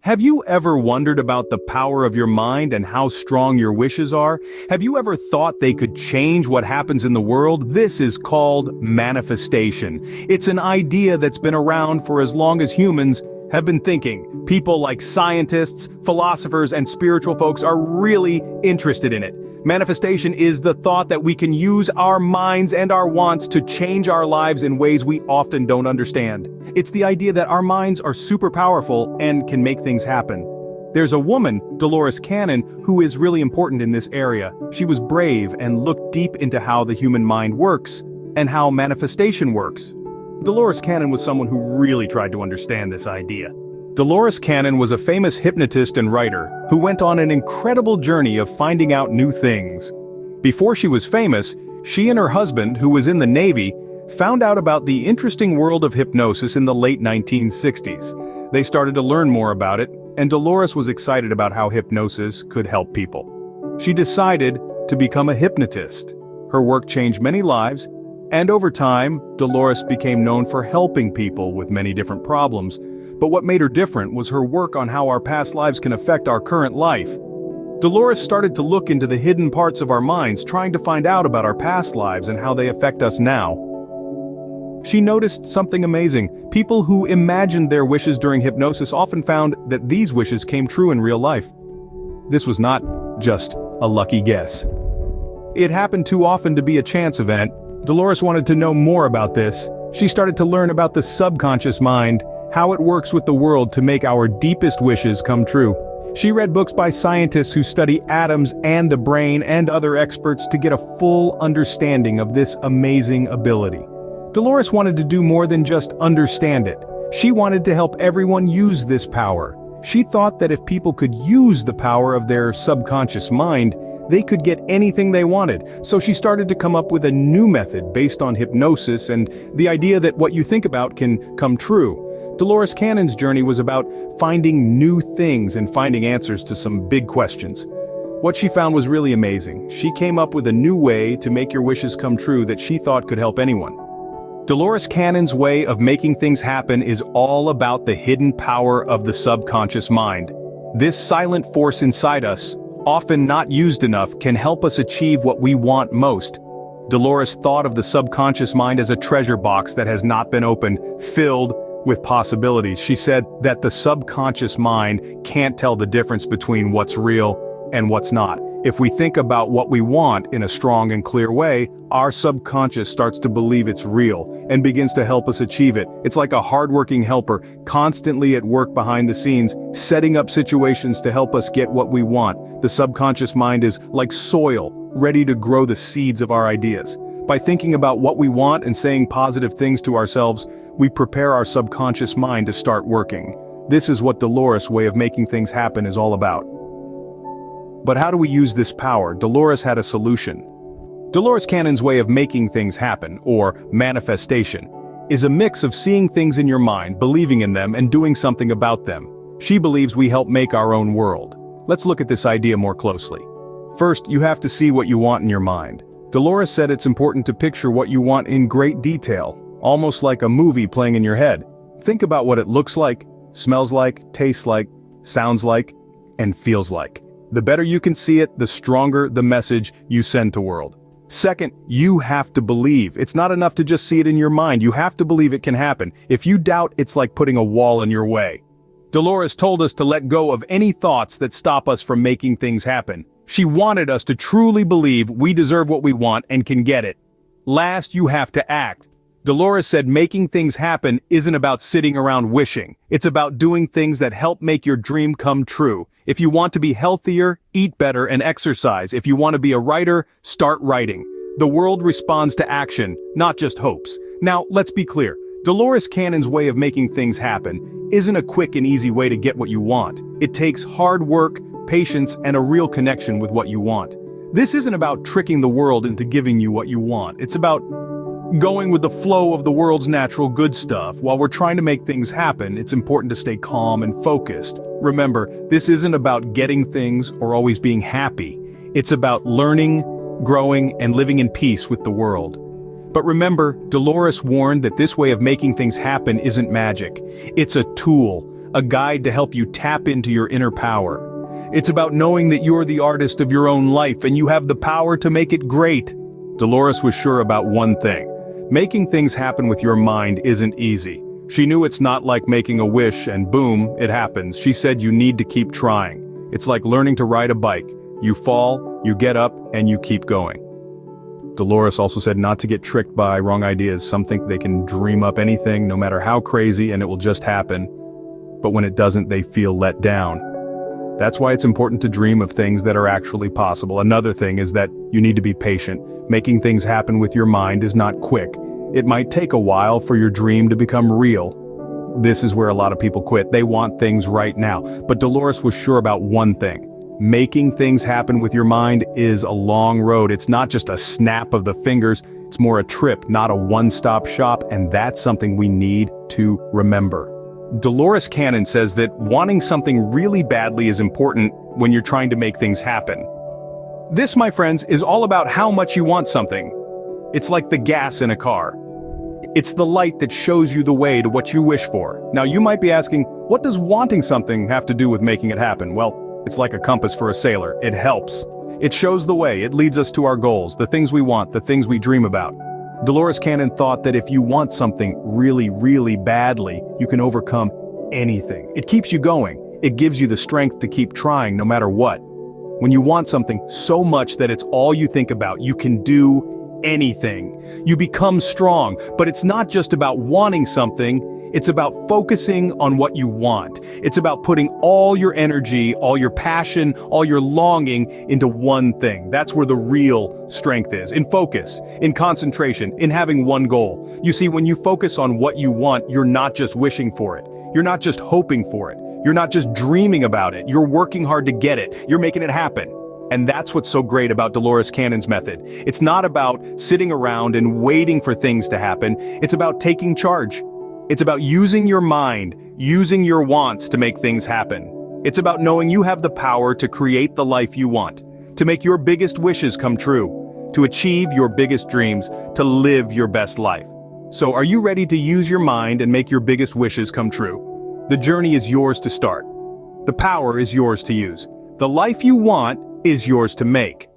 Have you ever wondered about the power of your mind and how strong your wishes are? Have you ever thought they could change what happens in the world? This is called manifestation. It's an idea that's been around for as long as humans have been thinking. People like scientists, philosophers, and spiritual folks are really interested in it. Manifestation is the thought that we can use our minds and our wants to change our lives in ways we often don't understand. It's the idea that our minds are super powerful and can make things happen. There's a woman, Dolores Cannon, who is really important in this area. She was brave and looked deep into how the human mind works and how manifestation works. Dolores Cannon was someone who really tried to understand this idea. Dolores Cannon was a famous hypnotist and writer who went on an incredible journey of finding out new things. Before she was famous, she and her husband, who was in the Navy, found out about the interesting world of hypnosis in the late 1960s. They started to learn more about it, and Dolores was excited about how hypnosis could help people. She decided to become a hypnotist. Her work changed many lives, and over time, Dolores became known for helping people with many different problems. But what made her different was her work on how our past lives can affect our current life. Dolores started to look into the hidden parts of our minds, trying to find out about our past lives and how they affect us now. She noticed something amazing. People who imagined their wishes during hypnosis often found that these wishes came true in real life. This was not just a lucky guess. It happened too often to be a chance event. Dolores wanted to know more about this. She started to learn about the subconscious mind, how it works with the world to make our deepest wishes come true. She read books by scientists who study atoms and the brain and other experts to get a full understanding of this amazing ability. Dolores wanted to do more than just understand it. She wanted to help everyone use this power. She thought that if people could use the power of their subconscious mind, they could get anything they wanted. So she started to come up with a new method based on hypnosis and the idea that what you think about can come true. Dolores Cannon's journey was about finding new things and finding answers to some big questions. What she found was really amazing. She came up with a new way to make your wishes come true that she thought could help anyone. Dolores Cannon's way of making things happen is all about the hidden power of the subconscious mind. This silent force inside us, often not used enough, can help us achieve what we want most. Dolores thought of the subconscious mind as a treasure box that has not been opened, filled with possibilities. She said that the subconscious mind can't tell the difference between what's real and what's not. If we think about what we want in a strong and clear way, our subconscious starts to believe it's real and begins to help us achieve it. It's like a hardworking helper, constantly at work behind the scenes, setting up situations to help us get what we want. The subconscious mind is like soil, ready to grow the seeds of our ideas. By thinking about what we want and saying positive things to ourselves, we prepare our subconscious mind to start working. This is what Dolores' way of making things happen is all about. But how do we use this power? Dolores had a solution. Dolores Cannon's way of making things happen, or manifestation, is a mix of seeing things in your mind, believing in them, and doing something about them. She believes we help make our own world. Let's look at this idea more closely. First, you have to see what you want in your mind. Dolores said it's important to picture what you want in great detail, almost like a movie playing in your head. Think about what it looks like, smells like, tastes like, sounds like, and feels like. The better you can see it, the stronger the message you send to the world. Second, you have to believe. It's not enough to just see it in your mind. You have to believe it can happen. If you doubt, it's like putting a wall in your way. Dolores told us to let go of any thoughts that stop us from making things happen. She wanted us to truly believe we deserve what we want and can get it. Last, you have to act. Dolores said making things happen isn't about sitting around wishing. It's about doing things that help make your dream come true. If you want to be healthier, eat better and exercise. If you want to be a writer, start writing. The world responds to action, not just hopes. Now, let's be clear. Dolores Cannon's way of making things happen isn't a quick and easy way to get what you want. It takes hard work, patience, and a real connection with what you want. This isn't about tricking the world into giving you what you want. It's about going with the flow of the world's natural good stuff. While we're trying to make things happen, it's important to stay calm and focused. Remember, this isn't about getting things or always being happy. It's about learning, growing, and living in peace with the world. But remember, Dolores warned that this way of making things happen isn't magic. It's a tool, a guide to help you tap into your inner power. It's about knowing that you're the artist of your own life and you have the power to make it great. Dolores was sure about one thing. Making things happen with your mind isn't easy. She knew it's not like making a wish and boom, it happens. She said you need to keep trying. It's like learning to ride a bike. You fall, you get up, and you keep going. Dolores also said not to get tricked by wrong ideas. Some think they can dream up anything, no matter how crazy, and it will just happen. But when it doesn't, they feel let down. That's why it's important to dream of things that are actually possible. Another thing is that you need to be patient. Making things happen with your mind is not quick. It might take a while for your dream to become real. This is where a lot of people quit. They want things right now. But Dolores was sure about one thing. Making things happen with your mind is a long road. It's not just a snap of the fingers. It's more a trip, not a one-stop shop, and that's something we need to remember. Dolores Cannon says that wanting something really badly is important when you're trying to make things happen. This, my friends, is all about how much you want something. It's like the gas in a car. It's the light that shows you the way to what you wish for. Now you might be asking, what does wanting something have to do with making it happen? Well, it's like a compass for a sailor. It helps. It shows the way. It leads us to our goals, the things we want, the things we dream about. Dolores Cannon thought that if you want something really, really badly, you can overcome anything. It keeps you going. It gives you the strength to keep trying no matter what. When you want something so much that it's all you think about, you can do anything. You become strong, but it's not just about wanting something. It's about focusing on what you want. It's about putting all your energy, all your passion, all your longing into one thing. That's where the real strength is. In focus, in concentration, in having one goal. You see, when you focus on what you want, you're not just wishing for it. You're not just hoping for it. You're not just dreaming about it. You're working hard to get it. You're making it happen. And that's what's so great about Dolores Cannon's method. It's not about sitting around and waiting for things to happen. It's about taking charge. It's about using your mind, using your wants to make things happen. It's about knowing you have the power to create the life you want, to make your biggest wishes come true, to achieve your biggest dreams, to live your best life. So are you ready to use your mind and make your biggest wishes come true? The journey is yours to start. The power is yours to use. The life you want is yours to make.